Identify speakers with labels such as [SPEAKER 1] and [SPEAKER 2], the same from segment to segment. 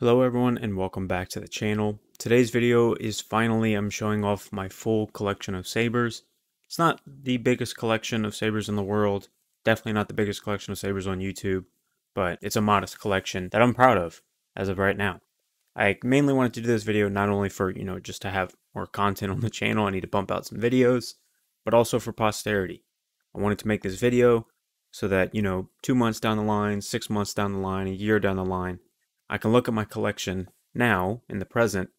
[SPEAKER 1] Hello everyone and welcome back to the channel. Today's video is finally I'm showing off my full collection of sabers. It's not the biggest collection of sabers in the world, definitely not the biggest collection of sabers on YouTube, but it's a modest collection that I'm proud of as of right now. I mainly wanted to do this video not only for, just to have more content on the channel, I need to bump out some videos, but also for posterity. I wanted to make this video so that, 2 months down the line, 6 months down the line, a year down the line, I can look at my collection now, in the present,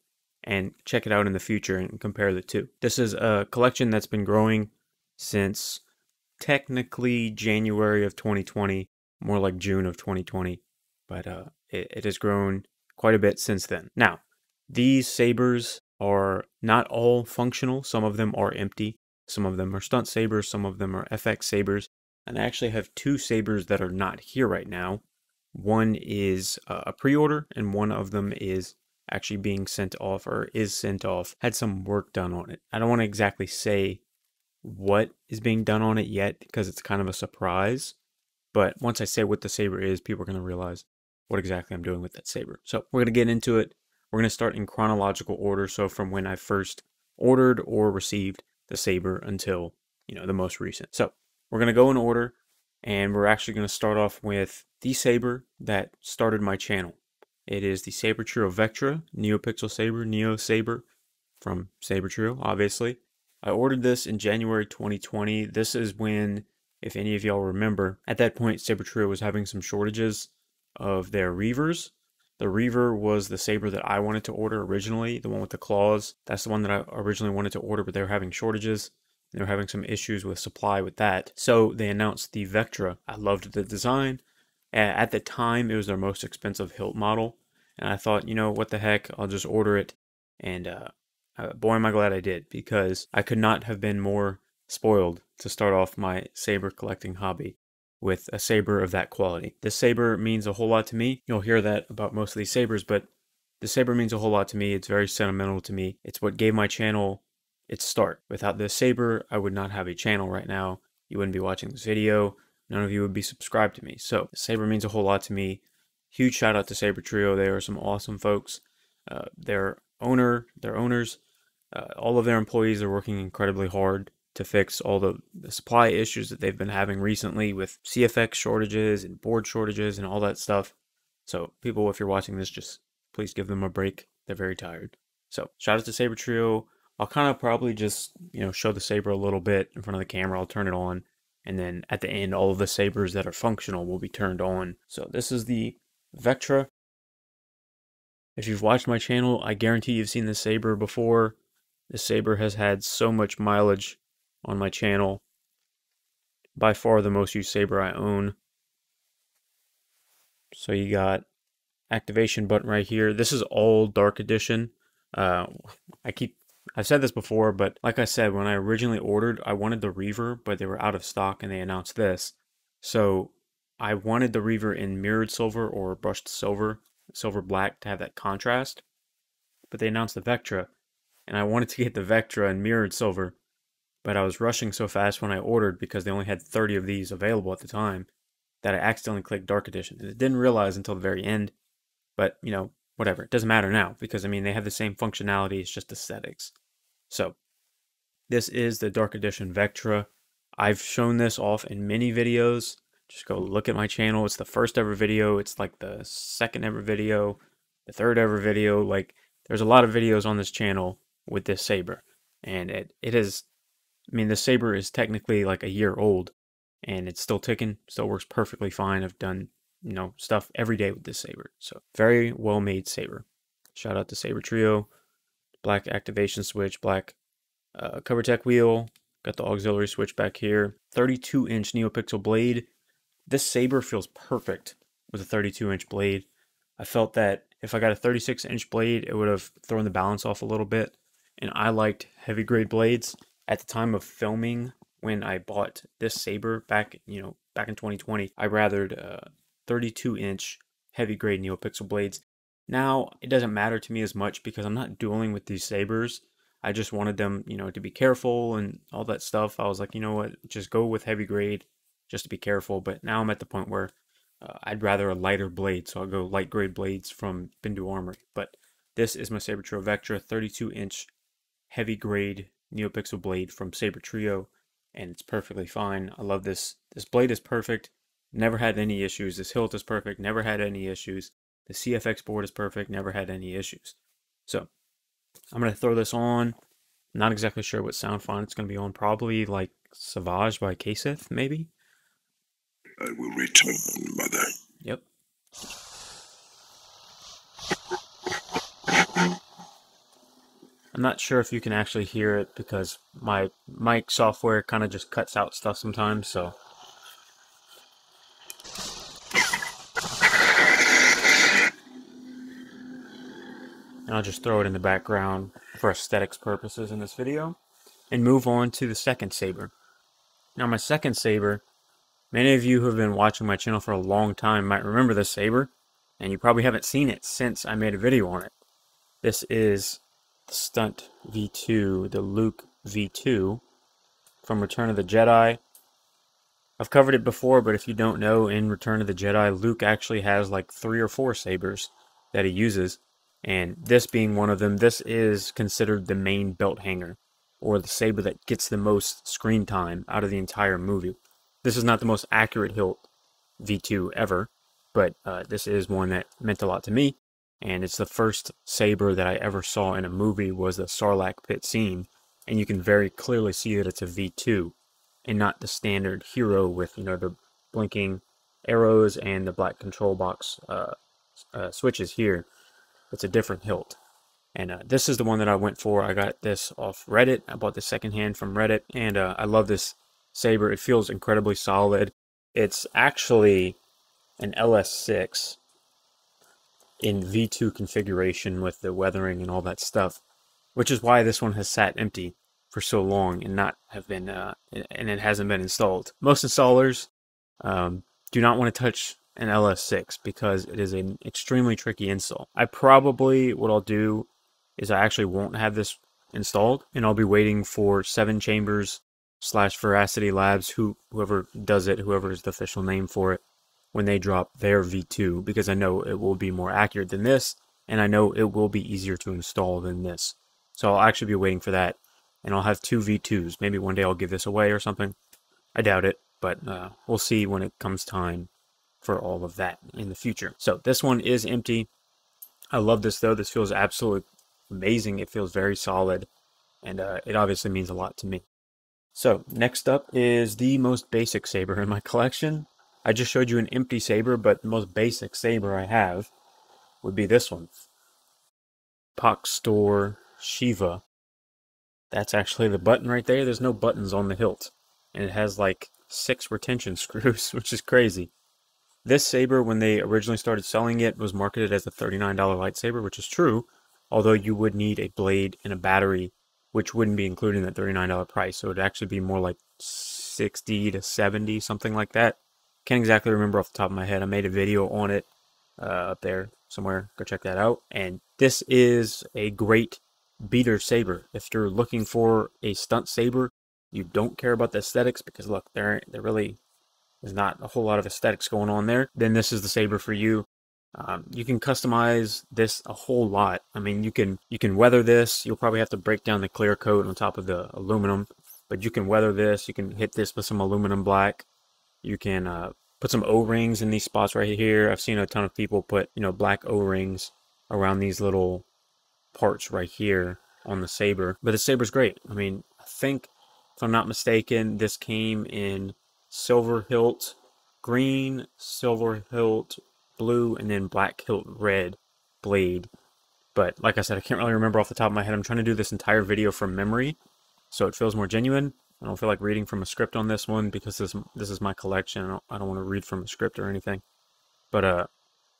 [SPEAKER 1] and check it out in the future and compare the two. This is a collection that's been growing since technically January of 2020, more like June of 2020, but it has grown quite a bit since then. Now, these sabers are not all functional. Some of them are empty. Some of them are stunt sabers. Some of them are FX sabers. And I actually have two sabers that are not here right now. One is a pre-order, and one of them is actually being sent off, or is sent off. Had some work done on it. I don't want to exactly say what is being done on it yet, because it's kind of a surprise. But once I say what the saber is, people are going to realize what exactly I'm doing with that saber. So we're going to get into it. We're going to start in chronological order, so from when I first ordered or received the saber until, the most recent. So we're going to go in order. And we're actually going to start off with the saber that started my channel. It is the Sabertrio Vectra, Neopixel Saber, Neo Saber from Sabertrio, obviously. I ordered this in January 2020. This is when, if any of y'all remember, at that point Sabertrio was having some shortages of their Reavers. The Reaver was the saber that I wanted to order originally, the one with the claws. That's the one that I originally wanted to order, but they were having shortages. They were having some issues with supply with that. So they announced the Vectra. I loved the design. At the time, it was their most expensive hilt model. And I thought, what the heck, I'll just order it. And boy, am I glad I did, because I could not have been more spoiled to start off my saber collecting hobby with a saber of that quality. This saber means a whole lot to me. You'll hear that about most of these sabers, but the saber means a whole lot to me. It's very sentimental to me. It's what gave my channel its start. Without this saber, I would not have a channel right now. You wouldn't be watching this video. None of you would be subscribed to me. So the saber means a whole lot to me. Huge shout out to Sabertrio. They are some awesome folks. Their owners, all of their employees are working incredibly hard to fix all the supply issues that they've been having recently with CFX shortages and board shortages and all that stuff. So people, if you're watching this, just please give them a break. They're very tired. So shout out to Sabertrio. I'll kind of probably just, show the saber a little bit in front of the camera. I'll turn it on. And then at the end, all of the sabers that are functional will be turned on. So this is the Vectra. If you've watched my channel, I guarantee you've seen this saber before. This saber has had so much mileage on my channel. By far the most used saber I own. So you got activation button right here. This is all Dark Edition. I've said this before, but like I said, when I originally ordered, I wanted the Reaver, but they were out of stock and they announced this. So I wanted the Reaver in mirrored silver or brushed silver, silver black, to have that contrast. But they announced the Vectra, and I wanted to get the Vectra in mirrored silver, but I was rushing so fast when I ordered because they only had 30 of these available at the time that I accidentally clicked Dark Edition. And I didn't realize until the very end, but whatever, it doesn't matter now, because they have the same functionality, it's just aesthetics. So this is the Dark Edition Vectra. I've shown this off in many videos. Just go look at my channel. It's the first ever video. It's like the second ever video, the third ever video. Like, there's a lot of videos on this channel with this saber. And it is, the saber is technically like a year old, and it's still ticking, still works perfectly fine. I've done, stuff every day with this saber. So very well made saber. Shout out to Sabertrio. Black activation switch, black cover tech wheel. Got the auxiliary switch back here. 32-inch Neopixel Blade. This saber feels perfect with a 32-inch blade. I felt that if I got a 36-inch blade, it would have thrown the balance off a little bit. And I liked heavy grade blades. At the time of filming, when I bought this saber back in 2020, I rathered 32-inch heavy grade Neopixel blades. Now, it doesn't matter to me as much because I'm not dueling with these sabers. I just wanted them, to be careful and all that stuff. I was like, you know what, just go with heavy grade just to be careful. But now I'm at the point where I'd rather a lighter blade, so I'll go light grade blades from Bindu Armory. But this is my Sabertrio Vectra 32-inch heavy grade Neopixel blade from Sabertrio, and it's perfectly fine. I love this. This blade is perfect. Never had any issues. This hilt is perfect. Never had any issues. The CFX board is perfect. Never had any issues. So I'm going to throw this on. Not exactly sure what sound font it's going to be on. Probably like Savage by Kaseth, maybe?
[SPEAKER 2] I will return, Mother.
[SPEAKER 1] Yep. I'm not sure if you can actually hear it because my mic software kind of just cuts out stuff sometimes, so. And I'll just throw it in the background for aesthetics purposes in this video and move on to the second saber. Now my second saber, many of you who have been watching my channel for a long time might remember this saber, and you probably haven't seen it since I made a video on it. This is the Stunt V2, the Luke V2 from Return of the Jedi. I've covered it before, but if you don't know, in Return of the Jedi, Luke actually has like 3 or 4 sabers that he uses, and this being one of them. This is considered the main belt hanger, or the saber that gets the most screen time out of the entire movie. This is not the most accurate hilt V2 ever, but this is one that meant a lot to me. And it's the first saber that I ever saw in a movie was the Sarlacc pit scene. And you can very clearly see that it's a V2 and not the standard hero with, you know, the blinking arrows and the black control box switches here. It's a different hilt. And this is the one that I went for. I got this off Reddit. I bought this secondhand from Reddit. And I love this saber. It feels incredibly solid. It's actually an LS6 in V2 configuration with the weathering and all that stuff, which is why this one has sat empty for so long and not have been and it hasn't been installed. Most installers do not want to touch an LS6 because it is an extremely tricky install. What I'll do is I actually won't have this installed, and I'll be waiting for 7 Chambers / Veracity Labs, whoever does it, whoever is the official name for it, when they drop their V2, because I know it will be more accurate than this, and I know it will be easier to install than this. So I'll actually be waiting for that, and I'll have 2 V2s. Maybe one day I'll give this away or something. I doubt it, but we'll see when it comes time for all of that in the future. So this one is empty. I love this though. This feels absolutely amazing. It feels very solid, and it obviously means a lot to me. So next up is the most basic saber in my collection. I just showed you an empty saber, but the most basic saber I have would be this one. Pach Store Shiva. That's actually the button right there. There's no buttons on the hilt. And it has like 6 retention screws, which is crazy. This saber, when they originally started selling it, was marketed as a $39 lightsaber, which is true. Although you would need a blade and a battery, which wouldn't be included in that $39 price. So it would actually be more like 60 to 70, something like that. Can't exactly remember off the top of my head. I made a video on it up there somewhere. Go check that out. And this is a great beater saber. If you're looking for a stunt saber, you don't care about the aesthetics, because look, there really is not a whole lot of aesthetics going on there, then this is the saber for you. You can customize this a whole lot. I mean, you can weather this. You'll probably have to break down the clear coat on top of the aluminum, but you can weather this. You can hit this with some aluminum black. You can put some O-rings in these spots right here. I've seen a ton of people put, you know, black O-rings around these little parts right here on the saber. But the saber's great. I mean, I think, if I'm not mistaken, this came in silver hilt green, silver hilt blue, and then black hilt red blade. But like I said, I can't really remember off the top of my head. I'm trying to do this entire video from memory, so it feels more genuine. I don't feel like reading from a script on this one because this is my collection. I don't want to read from a script or anything. But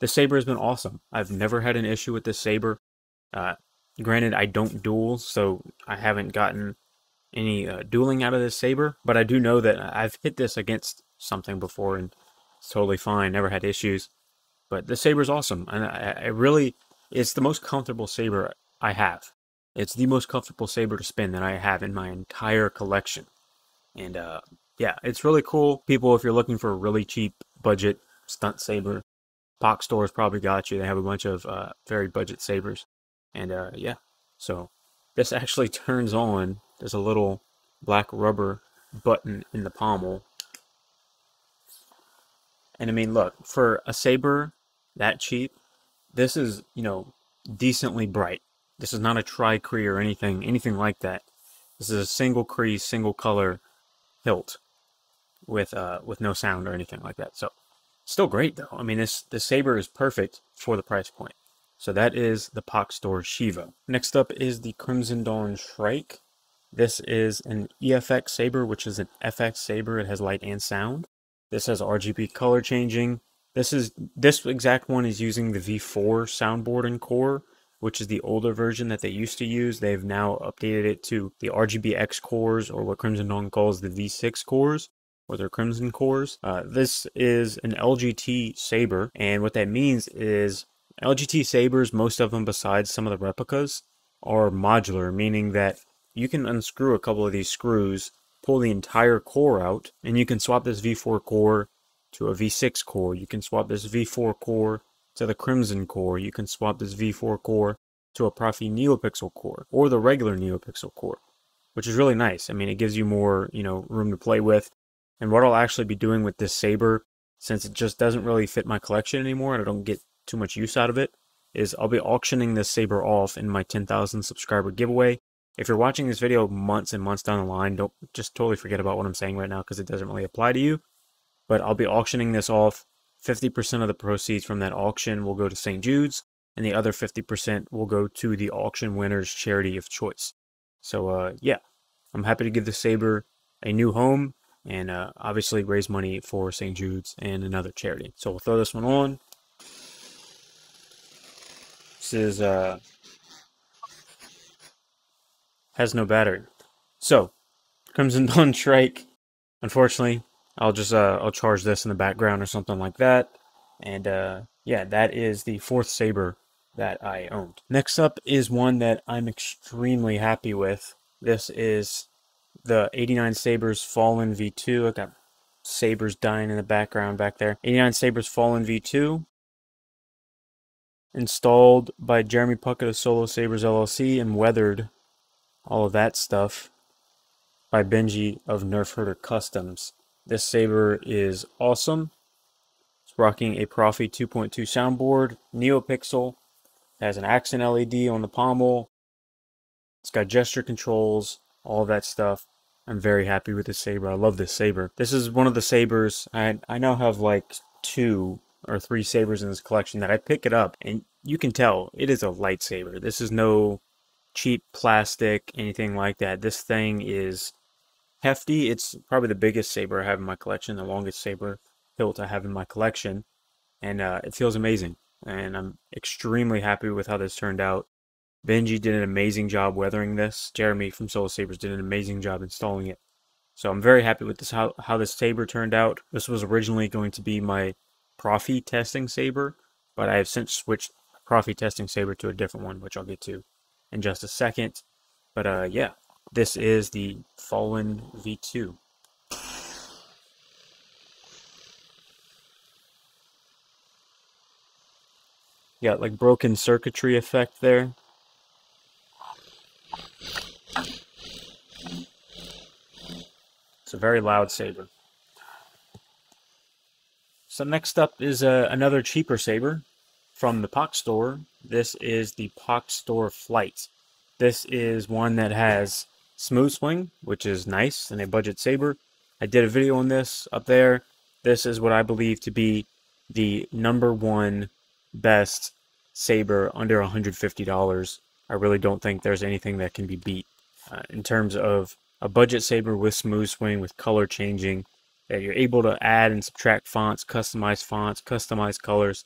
[SPEAKER 1] this saber has been awesome. I've never had an issue with this saber. Granted, I don't duel, so I haven't gotten any dueling out of this saber. But I do know that I've hit this against something before, and it's totally fine. Never had issues. But this saber is awesome, and I really, it's the most comfortable saber I have. It's the most comfortable saber to spin that I have in my entire collection. And yeah, it's really cool. People, if you're looking for a really cheap budget Stunt Saber. Pach stores probably got you. They have a bunch of very budget sabers. And yeah, so this actually turns on. There's a little black rubber button in the pommel. And I mean, look, for a saber that cheap, this is, you know, decently bright. This is not a tri-cree or anything like that. This is a single cree, single color hilt with no sound or anything like that. So still great though. I mean, this saber is perfect for the price point. So that is the Pach Store Shiva. Next up is the Crimson Dawn Shrike. This is an EFX saber, which is an FX saber. It has light and sound. This has RGB color changing. This exact one is using the V4 soundboard and core, which is the older version that they used to use. They've now updated it to the RGBX cores, or what Crimson Dawn calls the V6 cores, or their Crimson cores. This is an LGT saber, and what that means is LGT sabers, most of them besides some of the replicas, are modular, meaning that you can unscrew a couple of these screws, pull the entire core out, and you can swap this V4 core to a V6 core. You can swap this V4 core to the Crimson core. You can swap this V4 core to a Profi Neopixel core, or the regular Neopixel core, which is really nice. I mean, it gives you more, you know, room to play with. And what I'll actually be doing with this saber, since it just doesn't really fit my collection anymore and I don't get too much use out of it, is I'll be auctioning this saber off in my 10,000 subscriber giveaway. If you're watching this video months and months down the line, don't just totally forget about what I'm saying right now because it doesn't really apply to you. But I'll be auctioning this off. 50% of the proceeds from that auction will go to St. Jude's, and the other 50% will go to the auction winner's charity of choice. So yeah, I'm happy to give the saber a new home and obviously raise money for St. Jude's and another charity. So we'll throw this one on. This is has no battery. So Crimson Dawn Shrike. Unfortunately, I'll charge this in the background or something like that. And yeah, that is the fourth saber that I owned. Next up is one that I'm extremely happy with. This is the 89 Sabres Fallen V2. I got sabers dying in the background back there. 89 Sabres Fallen V2. Installed by Jeremy Puckett of Solo Sabers LLC and weathered, all of that stuff, by Benji of Nerf Herder Customs. This saber is awesome. It's rocking a Profi 2.2 soundboard, Neopixel, has an accent LED on the pommel. It's got gesture controls, all of that stuff. I'm very happy with this saber. I love this saber. This is one of the sabers. I now have like 2 or 3 sabers in this collection that I pick it up and you can tell it is a lightsaber. This is no cheap plastic, anything like that. This thing is hefty. It's probably the biggest saber I have in my collection, the longest saber hilt I have in my collection, and it feels amazing. And I'm extremely happy with how this turned out. Benji did an amazing job weathering this. Jeremy from Solo Sabers did an amazing job installing it. So I'm very happy with this how this saber turned out. This was originally going to be my Profi testing saber, but I have since switched Profi testing saber to a different one, which I'll get to in just a second. But yeah, this is the Fallen V2. You got like broken circuitry effect there. It's a very loud saber. So next up is another cheaper saber from the Pach store. This is the Pach store Flyte. This is one that has smooth swing, which is nice, and a budget saber. I did a video on this up there. This is what I believe to be the #1 best saber under $150. I really don't think there's anything that can be beat in terms of a budget saber with smooth swing, with color changing, that you're able to add and subtract fonts, customize colors.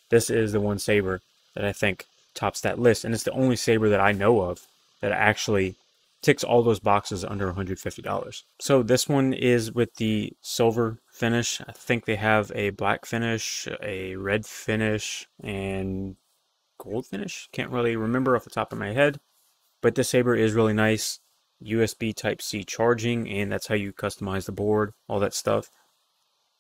[SPEAKER 1] This is the one saber that I think tops that list, and it's the only saber that I know of that actually ticks all those boxes under $150. So this one is with the silver finish. I think they have a black finish, a red finish, and gold finish. Can't really remember off the top of my head, but this saber is really nice. USB Type-C charging, and that's how you customize the board, all that stuff.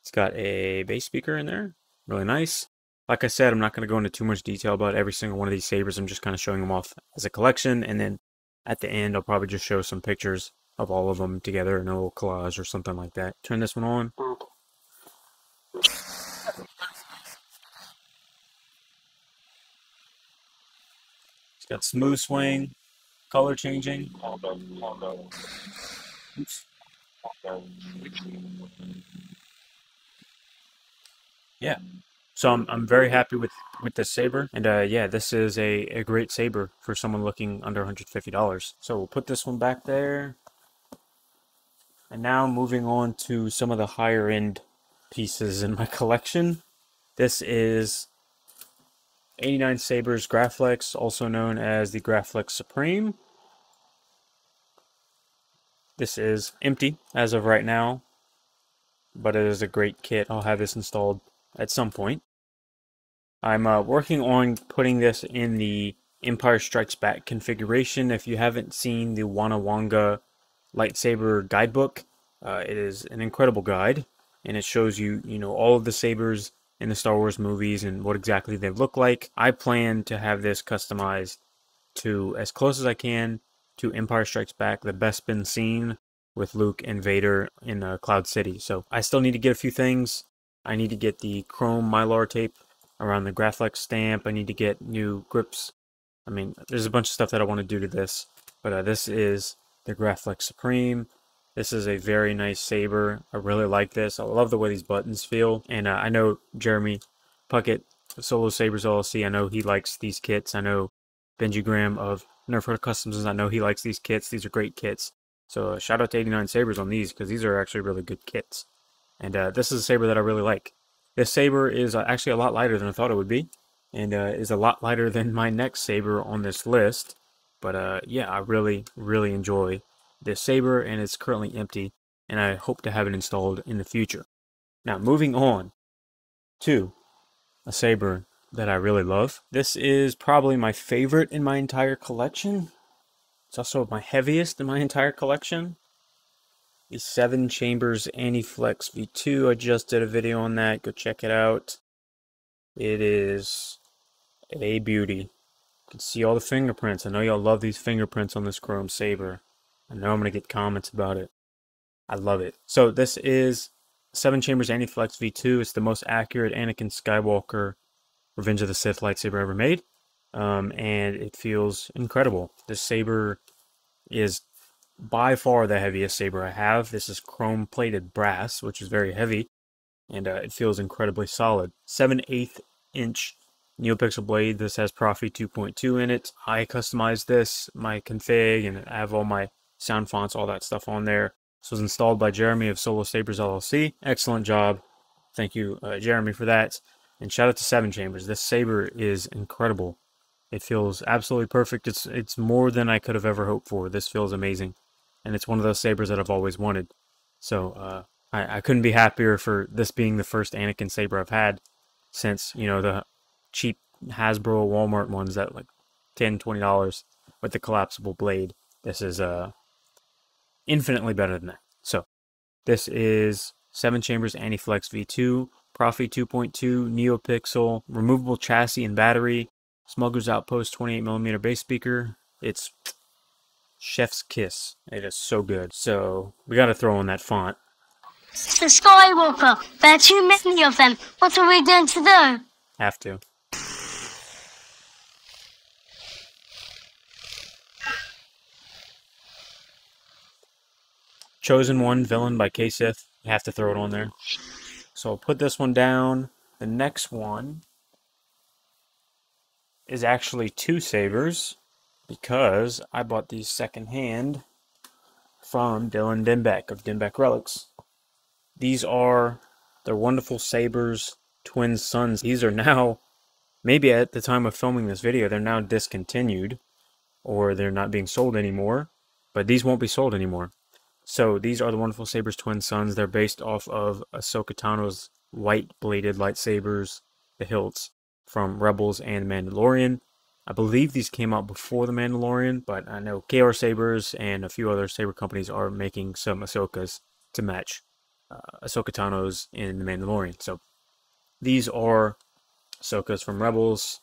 [SPEAKER 1] It's got a bass speaker in there, Really nice. Like I said, I'm not going to go into too much detail about every single one of these sabers. I'm just kind of showing them off as a collection, and then at the end I'll probably just show some pictures of all of them together in a little collage or something like that. Turn this one on. It's got smooth swing, color changing. Oops. Yeah. So I'm very happy with this saber, and yeah, this is a great saber for someone looking under $150. So we'll put this one back there, and now moving on to some of the higher end pieces in my collection. This is 89 Sabres Graflex, also known as the Graflex Supreme. This is empty as of right now, but it is a great kit. I'll have this installed at some point. I'm working on putting this in the Empire Strikes Back configuration. If you haven't seen the Wanawanga Lightsaber Guidebook, it is an incredible guide, and it shows you, all of the sabers in the Star Wars movies and what exactly they look like. I plan to have this customized to, as close as I can, to Empire Strikes Back, the best been seen with Luke and Vader in Cloud City. So I still need to get a few things. I need to get the chrome mylar tape around the Graflex stamp. I need to get new grips. I mean, there's a bunch of stuff that I want to do to this, but this is the Graflex Supreme. This is a very nice saber. I really like this. I love the way these buttons feel, and I know Jeremy Puckett of Solo Sabers LLC, I know he likes these kits. I know Benji Graham of Nerf Customs, I know he likes these kits. These are great kits. So shout out to 89 Sabers on these, because these are actually really good kits. And this is a saber that I really like. This saber is actually a lot lighter than I thought it would be, and is a lot lighter than my next saber on this list. But yeah, I really, really enjoy this saber, and it's currently empty, and I hope to have it installed in the future. Now, moving on to a saber that I really love. This is probably my favorite in my entire collection. It's also my heaviest in my entire collection. The 7 Chambers AniFlex V2. I just did a video on that. Go check it out. It is a beauty. You can see all the fingerprints. I know y'all love these fingerprints on this chrome saber. I know I'm going to get comments about it. I love it. So this is 7 Chambers AniFlex V2. It's the most accurate Anakin Skywalker Revenge of the Sith lightsaber ever made. And it feels incredible. This saber is by far the heaviest saber I have. This is chrome plated brass, which is very heavy, and it feels incredibly solid. 7/8 inch Neopixel Blade. This has Profi 2.2 in it. I customized this, my config, and I have all my sound fonts, all that stuff on there. This was installed by Jeremy of Solo Sabers LLC. Excellent job. Thank you, Jeremy, for that. And shout out to 7 Chambers. This saber is incredible. It feels absolutely perfect. It's more than I could have ever hoped for. This feels amazing. And it's one of those sabers that I've always wanted. So I couldn't be happier for this being the first Anakin saber I've had since, the cheap Hasbro Walmart ones that like $10, $20 with the collapsible blade. This is infinitely better than that. So this is 7 Chambers AniFlex V2, Profi 2.2, Neopixel, removable chassis and battery, Smuggler's Outpost 28mm bass speaker. It's chef's kiss. It is so good. So we got to throw in that font.
[SPEAKER 3] The Skywalker. There are too many of them. What are we going to do?
[SPEAKER 1] Have to. Chosen One villain by K-Sith. You have to throw it on there. So I'll put this one down. The next one is actually 2 sabers, because I bought these secondhand from Dylan Dimbeck of Dimbeck Relics. These are their wonderful Sabres twin sons. These are now, maybe at the time of filming this video, they're now discontinued, or they're not being sold anymore, but these won't be sold anymore. So these are the wonderful Sabres twin sons. They're based off of Ahsoka Tano's white bladed lightsabers, the hilts, from Rebels and Mandalorian. I believe these came out before The Mandalorian, but I know KR Sabers and a few other saber companies are making some Ahsokas to match Ahsoka Tano's in The Mandalorian. So These are Ahsoka's from Rebels.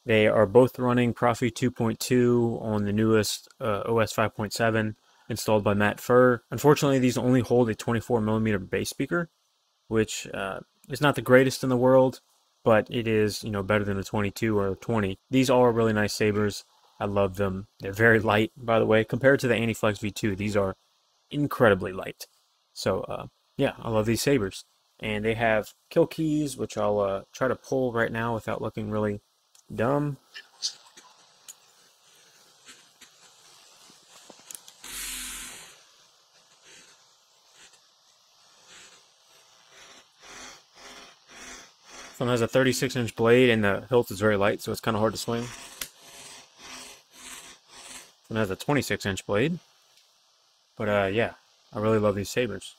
[SPEAKER 1] They are both running Profi 2.2 on the newest OS 5.7 installed by Matt Furr. Unfortunately, these only hold a 24mm bass speaker, which is not the greatest in the world, but it is, you know, better than a 22 or a 20. These are really nice sabers. I love them. They're very light, by the way. Compared to the AniFlex V2, these are incredibly light. So, yeah, I love these sabers. And they have kill keys, which I'll try to pull right now without looking really dumb. This one has a 36-inch blade, and the hilt is very light, so it's kind of hard to swing. This one has a 26-inch blade. But, yeah, I really love these sabers.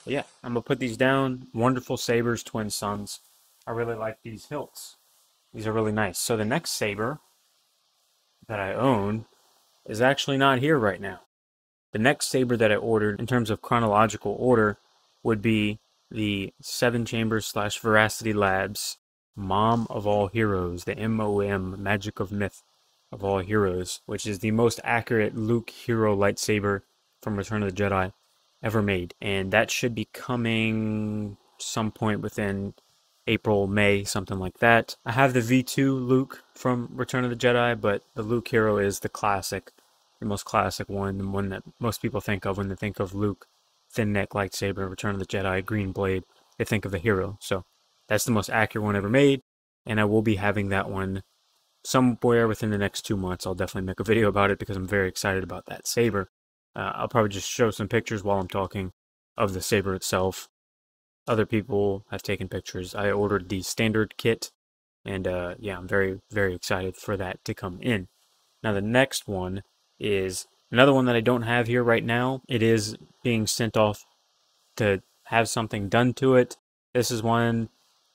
[SPEAKER 1] But yeah, I'm going to put these down. Wonderful sabers, twin suns. I really like these hilts. These are really nice. So the next saber that I own is actually not here right now. The next saber that I ordered in terms of chronological order would be the 7 Chambers / Veracity Labs Mom of All Heroes, the MOM, Magic of Myth of All Heroes, which is the most accurate Luke hero lightsaber from Return of the Jedi ever made. And that should be coming some point within April, May, something like that. I have the V2 Luke from Return of the Jedi, but the Luke hero is the classic, the most classic one, the one that most people think of when they think of Luke, thin neck lightsaber, Return of the Jedi, green blade. They think of the hero. So that's the most accurate one ever made, and I will be having that one somewhere within the next 2 months. I'll definitely make a video about it because I'm very excited about that saber. I'll probably just show some pictures while I'm talking of the saber itself. Other people have taken pictures. I ordered the standard kit, and yeah, I'm very, very excited for that to come in. Now the next one is another one that I don't have here right now. It is being sent off to have something done to it. This is one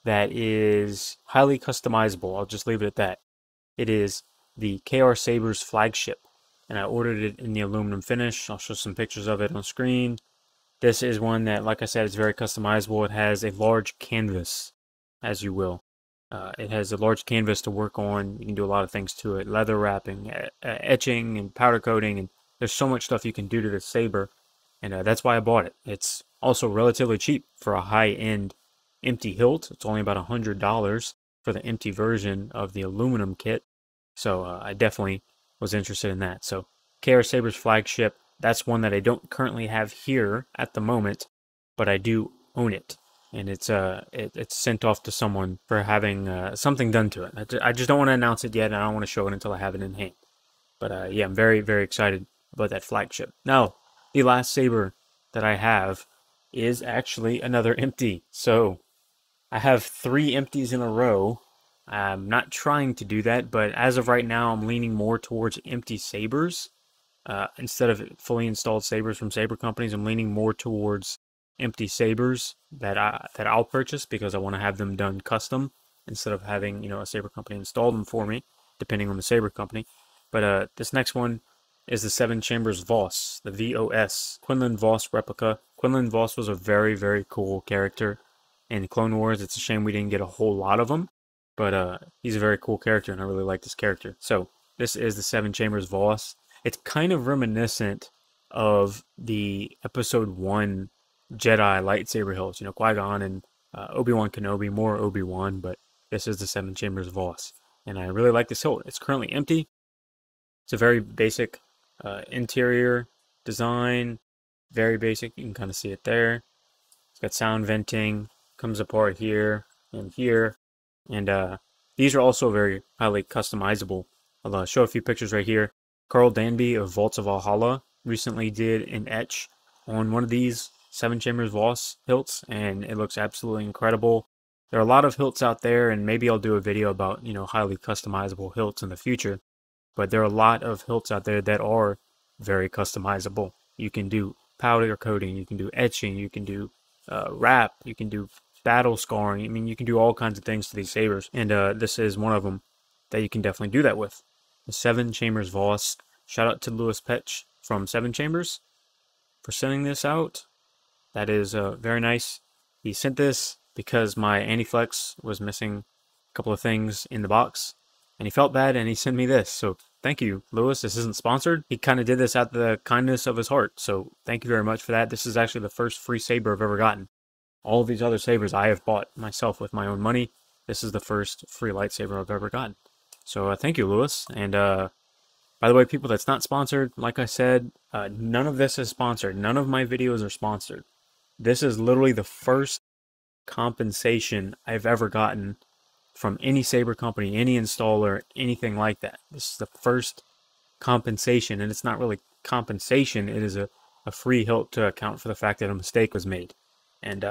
[SPEAKER 1] that is highly customizable. I'll just leave it at that. It is the KR Sabers Flagship, and I ordered it in the aluminum finish. I'll show some pictures of it on screen. This is one that, like I said, is very customizable. It has a large canvas, as you will. It has a large canvas to work on. You can do a lot of things to it. Leather wrapping, etching, and powder coating. And there's so much stuff you can do to this saber. And that's why I bought it. It's also relatively cheap for a high-end empty hilt. It's only about $100 for the empty version of the aluminum kit. So I definitely was interested in that. So KR Sabers Flagship. That's one that I don't currently have here at the moment, but I do own it, and it's sent off to someone for having something done to it. I just don't want to announce it yet, and I don't want to show it until I have it in hand. But yeah, I'm very, very excited about that flagship. Now, the last saber that I have is actually another empty. So I have 3 empties in a row. I'm not trying to do that, but as of right now, I'm leaning more towards empty sabers. Instead of fully installed sabers from saber companies, I'm leaning more towards empty sabers that I'll purchase because I want to have them done custom instead of having, you know, a saber company install them for me, depending on the saber company. But this next one is the 7 Chambers Voss, the VOS, Quinlan Voss replica. Quinlan Voss was a very, very cool character in Clone Wars. It's a shame we didn't get a whole lot of them, but he's a very cool character, and I really like this character. So this is the 7 Chambers Voss. It's kind of reminiscent of the Episode 1 Jedi lightsaber hilts. You know, Qui-Gon and Obi-Wan Kenobi, more Obi-Wan, but this is the 7 Chambers Voss. And I really like this hilt. It's currently empty. It's a very basic interior design. Very basic. You can kind of see it there. It's got sound venting. Comes apart here and here. And these are also very highly customizable. I'll show a few pictures right here. Carl Danby of Vaults of Valhalla recently did an etch on one of these 7 Chambers Voss hilts, and it looks absolutely incredible. There are a lot of hilts out there, and maybe I'll do a video about, you know, highly customizable hilts in the future, but there are a lot of hilts out there that are very customizable. You can do powder coating, you can do etching, you can do wrap, you can do battle scarring. I mean, you can do all kinds of things to these sabers, and this is one of them. that you can definitely do that with. The 7 Chambers Voss. Shout out to Lewis Pech from 7 Chambers for sending this out. That is very nice. He sent this because my AniFlex was missing a couple of things in the box, and he felt bad, and he sent me this. So thank you, Lewis. This isn't sponsored. He kind of did this out of the kindness of his heart. So thank you very much for that. This is actually the first free Saber I've ever gotten. All of these other Sabers I have bought myself with my own money. This is the first free lightsaber I've ever gotten. So thank you, Lewis. And by the way, people, that's not sponsored. Like I said, none of this is sponsored. None of my videos are sponsored. This is literally the first compensation I've ever gotten from any Saber company, any installer, anything like that. This is the first compensation, and it's not really compensation. It is a free hilt to account for the fact that a mistake was made. And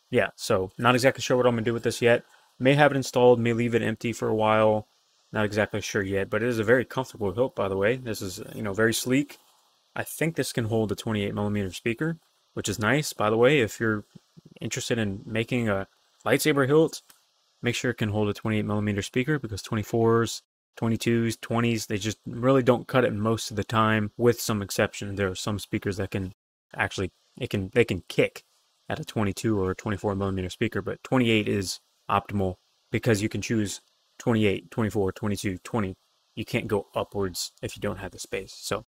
[SPEAKER 1] yeah, so not exactly sure what I'm going to do with this yet. May have it installed, may leave it empty for a while. Not exactly sure yet, but it is a very comfortable hilt, by the way. This is, you know, very sleek. I think this can hold a 28mm speaker, which is nice. By the way, if you're interested in making a lightsaber hilt, make sure it can hold a 28mm speaker, because 24s, 22s, 20s, they just really don't cut it most of the time, with some exception. There are some speakers that can actually, they can kick at a 22 or a 24mm speaker, but 28 is optimal because you can choose 28, 24, 22, 20. You can't go upwards if you don't have the space. So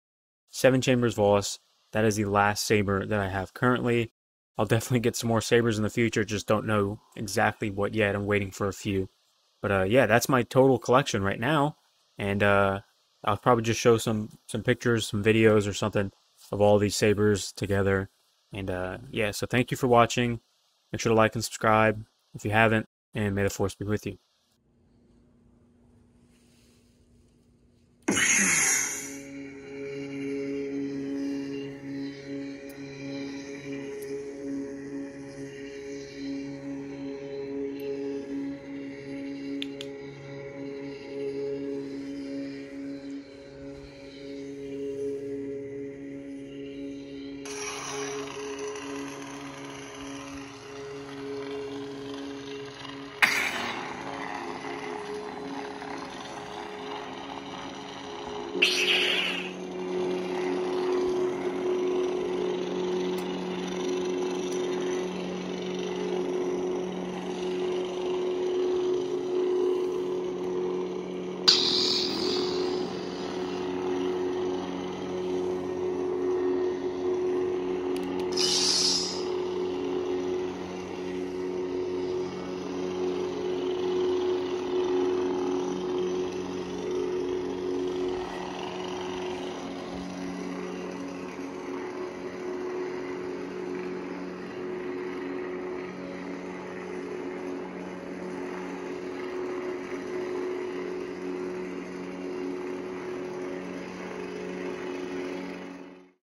[SPEAKER 1] 7 Chambers Voss, that is the last Saber that I have currently. I'll definitely get some more Sabers in the future, just don't know exactly what yet. I'm waiting for a few. But yeah, that's my total collection right now. And I'll probably just show some pictures, some videos or something of all these Sabers together. And yeah, so thank you for watching. Make sure to like and subscribe if you haven't, and may the Force be with you.